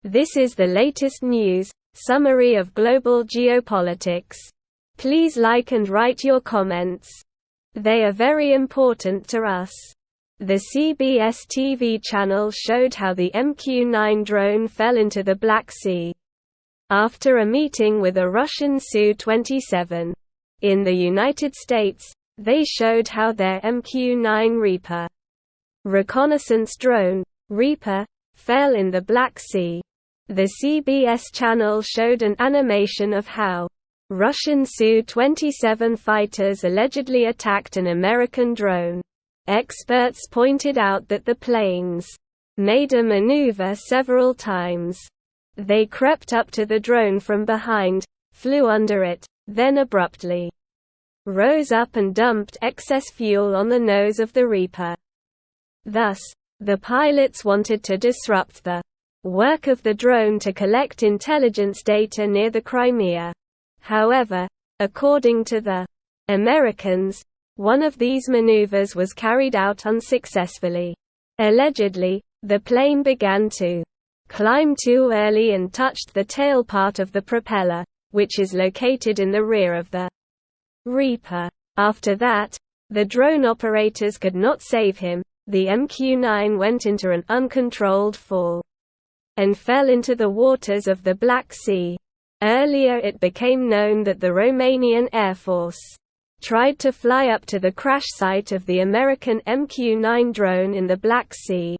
This is the latest news, summary of global geopolitics. Please like and write your comments. They are very important to us. The CBS TV channel showed how the MQ-9 drone fell into the Black Sea after a meeting with a Russian Su-27. In the United States, they showed how their MQ-9 Reaper reconnaissance drone, Reaper, fell in the Black Sea. The CBS channel showed an animation of how Russian Su-27 fighters allegedly attacked an American drone. Experts pointed out that the planes made a maneuver several times. They crept up to the drone from behind, flew under it, then abruptly rose up and dumped excess fuel on the nose of the Reaper. Thus, the pilots wanted to disrupt the work of the drone to collect intelligence data near the Crimea. However, according to the Americans, one of these maneuvers was carried out unsuccessfully. Allegedly, the plane began to climb too early and touched the tail part of the propeller, which is located in the rear of the Reaper. After that, the drone operators could not save him. The MQ-9 went into an uncontrolled fall and fell into the waters of the Black Sea. Earlier it became known that the Romanian Air Force tried to fly up to the crash site of the American MQ-9 drone in the Black Sea.